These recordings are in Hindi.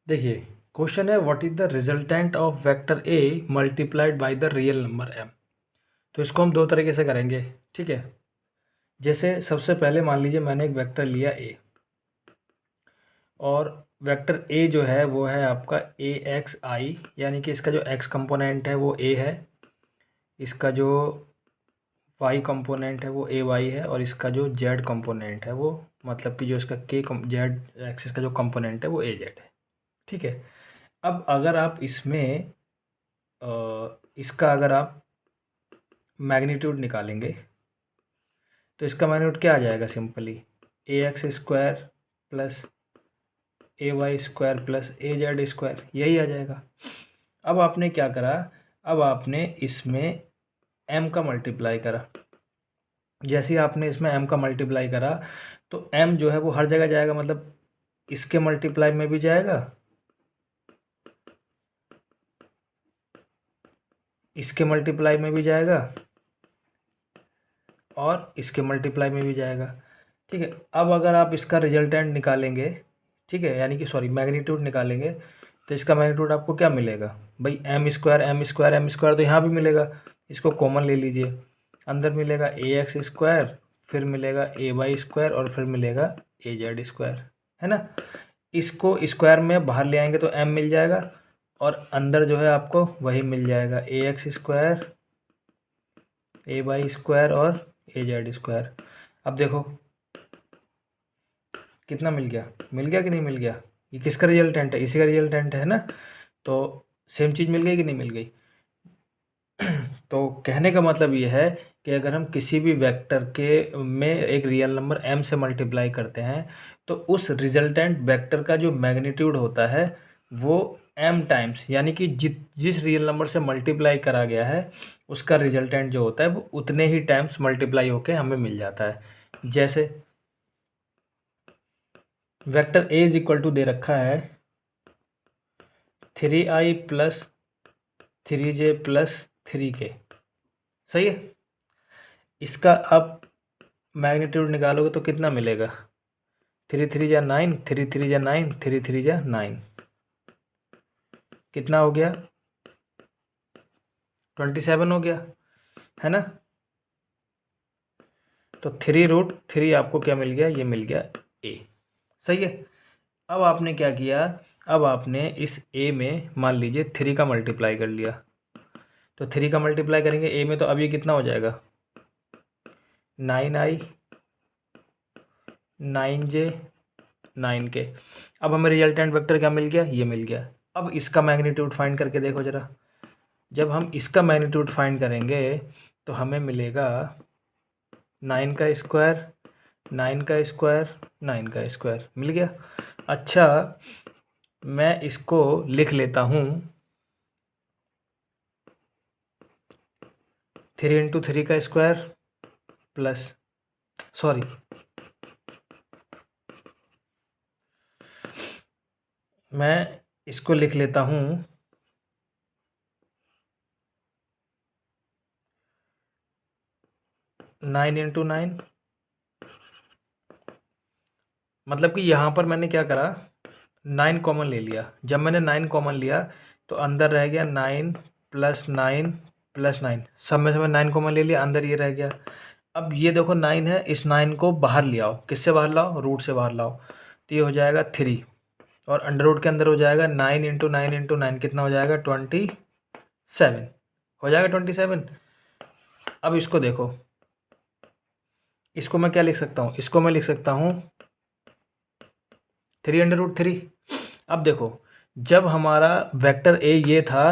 देखिए, क्वेश्चन है what is the resultant of vector a multiplied by the real number m. तो इसको हम दो तरीके से करेंगे, ठीक है। जैसे सबसे पहले मान लीजिए मैंने एक वेक्टर लिया ए, और वेक्टर ए जो है वो है आपका ए एक्स आई, यानी कि इसका जो एक्स कंपोनेंट है वो ए है, इसका जो वाई कंपोनेंट है वो ए वाई है, और इसका जो जेड कंपोनेंट है वो, मतलब कि जो इसका के जेड एक्सिस का जो कंपोनेंट है वो ए जेड है, ठीक है। अब अगर आप इसमें इसका अगर आप मैग्नीट्यूड निकालेंगे तो इसका मैग्नीट्यूड क्या आ जाएगा, सिंपली ए एक्स स्क्वायर प्लस ए वाई स्क्वायर प्लस ए जेड स्क्वायर, यही आ जाएगा। अब आपने क्या करा, अब आपने इसमें m का मल्टीप्लाई करा। जैसे ही आपने इसमें m का मल्टीप्लाई करा तो m जो है वो हर जगह जाएगा, मतलब इसके मल्टीप्लाई में भी जाएगा, इसके मल्टीप्लाई में भी जाएगा, और इसके मल्टीप्लाई में भी जाएगा, ठीक है। अब अगर आप इसका रिजल्टेंट निकालेंगे, ठीक है, यानी कि सॉरी मैग्नीट्यूड निकालेंगे, तो इसका मैग्नीट्यूड आपको क्या मिलेगा भाई, m square m square m square, तो यहाँ भी मिलेगा, इसको कॉमन ले लीजिए, अंदर मिलेगा ए एक्स स्क्वायर, फिर मिलेगा ए वाई स्क्वायर, और फिर मिलेगा ए जेड स्क्वायर, है ना। इसको स्क्वायर में बाहर ले आएंगे तो एम मिल जाएगा, और अंदर जो है आपको वही मिल जाएगा, ए एक्स स्क्वायर ए वाई स्क्वायर और ए जेड स्क्वायर। अब देखो कितना मिल गया कि नहीं मिल गया, ये किसका रिजल्टेंट है, इसी का रिजल्टेंट है ना। तो सेम चीज़ मिल गई कि नहीं मिल गई। तो कहने का मतलब ये है कि अगर हम किसी भी वेक्टर के में एक रियल नंबर m से मल्टीप्लाई करते हैं तो उस रिजल्टेंट वेक्टर का जो मैग्नीट्यूड होता है वो m टाइम्स, यानी कि जिस रियल नंबर से मल्टीप्लाई करा गया है उसका रिजल्टेंट जो होता है वो उतने ही टाइम्स मल्टीप्लाई होके हमें मिल जाता है। जैसे vector A is equal to दे रखा है 3i plus 3j plus 3k, सही है। इसका आप मैग्नीट्यूड निकालोगे तो कितना मिलेगा, 3 3 जा 9, 3 3 जा 9, 3 3 जा 9, कितना हो गया 27 हो गया, है ना। तो 3√3 आपको क्या मिल गया, ये मिल गया a, सही है। अब आपने क्या किया, अब आपने इस a में मान लीजिए 3 का मल्टीप्लाई कर लिया, तो 3 का मल्टीप्लाई करेंगे a में, तो अब ये कितना हो जाएगा 9i 9j 9k। अब हमें रिजल्टेंट वेक्टर क्या मिल गया, ये मिल गया। अब इसका मैग्नीट्यूड फाइंड करके देखो ज़रा, जब हम इसका मैग्नीट्यूड फाइंड करेंगे तो हमें मिलेगा 9 का स्क्वायर 9 का स्क्वायर 9 का स्क्वायर मिल गया। अच्छा, मैं इसको लिख लेता हूँ 3 × 3 का स्क्वायर प्लस, सॉरी मैं इसको लिख लेता हूँ 9 × 9, मतलब कि यहाँ पर मैंने क्या करा 9 कॉमन ले लिया। जब मैंने 9 कॉमन लिया तो अंदर रह गया 9 + 9 + 9, सब में से मैं 9 कॉमन ले लिया, अंदर ये रह गया। अब ये देखो 9 है, इस 9 को बाहर ले आओ, किससे बाहर लाओ, रूट से बाहर लाओ, तो ये हो जाएगा 3, और अंडर रूट के अंदर हो जाएगा 9 × 9 × 9, कितना हो जाएगा 27, हो जाएगा 27। अब इसको देखो, इसको मैं क्या लिख सकता हूँ, इसको मैं लिख सकता हूँ 3√3। अब देखो जब हमारा वेक्टर ए ये था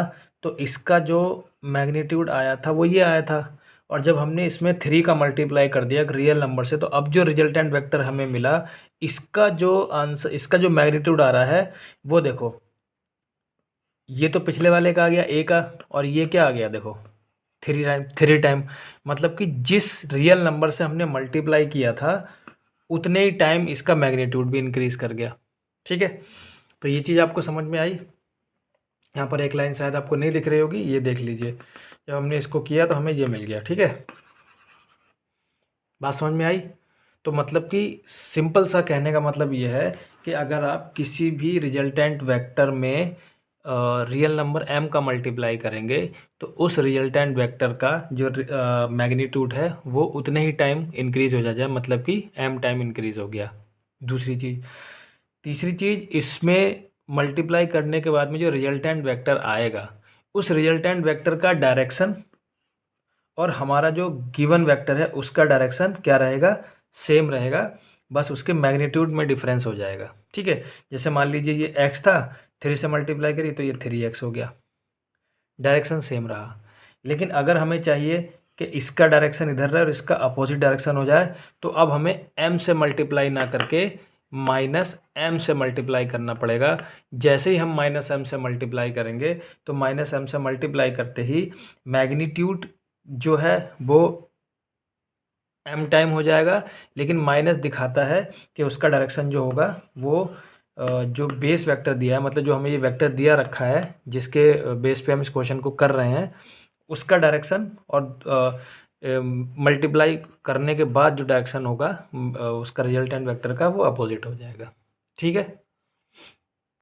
तो इसका जो मैग्नीट्यूड आया था वो ये आया था, और जब हमने इसमें 3 का मल्टीप्लाई कर दिया एक रियल नंबर से, तो अब जो रिजल्टेंट वेक्टर हमें मिला इसका जो आंसर, इसका जो मैग्नीट्यूड आ रहा है वो देखो, ये तो पिछले वाले का आ गया ए का, और ये क्या आ गया देखो 3 टाइम, मतलब कि जिस रियल नंबर से हमने मल्टीप्लाई किया था उतने ही टाइम इसका मैग्नीट्यूड भी इंक्रीज कर गया, ठीक है। तो ये चीज़ आपको समझ में आई। यहाँ पर एक लाइन शायद आपको नहीं दिख रही होगी, ये देख लीजिए, जब हमने इसको किया तो हमें ये मिल गया, ठीक है। बात समझ में आई। तो मतलब कि सिंपल सा कहने का मतलब ये है कि अगर आप किसी भी रिजल्टेंट वेक्टर में रियल नंबर m का मल्टीप्लाई करेंगे तो उस रिजल्टेंट वेक्टर का जो मैग्नीट्यूड है वो उतने ही टाइम इंक्रीज हो जाए, मतलब कि m टाइम इंक्रीज हो गया। दूसरी चीज़, तीसरी चीज़, इसमें मल्टीप्लाई करने के बाद में जो रिजल्टेंट वेक्टर आएगा उस रिजल्टेंट वेक्टर का डायरेक्शन और हमारा जो गिवन वेक्टर है उसका डायरेक्शन क्या रहेगा, सेम रहेगा, बस उसके मैग्नीट्यूड में डिफरेंस हो जाएगा। ठीक है, जैसे मान लीजिए ये x था, 3 से मल्टीप्लाई करी तो ये 3x हो गया, डायरेक्शन सेम रहा। लेकिन अगर हमें चाहिए कि इसका डायरेक्शन इधर रहे और इसका अपोजिट डायरेक्शन हो जाए तो अब हमें m से मल्टीप्लाई ना करके माइनस m से मल्टीप्लाई करना पड़ेगा। जैसे ही हम माइनस m से मल्टीप्लाई करेंगे तो माइनस m से मल्टीप्लाई करते ही मैग्नीट्यूड जो है वो m टाइम हो जाएगा, लेकिन माइनस दिखाता है कि उसका डायरेक्शन जो होगा वो जो बेस वेक्टर दिया है, मतलब जो हमें ये वेक्टर दिया रखा है जिसके बेस पे हम इस क्वेश्चन को कर रहे हैं, उसका डायरेक्शन और मल्टीप्लाई करने के बाद जो डायरेक्शन होगा उसका रिजल्टेंट वेक्टर का वो अपोजिट हो जाएगा। ठीक है।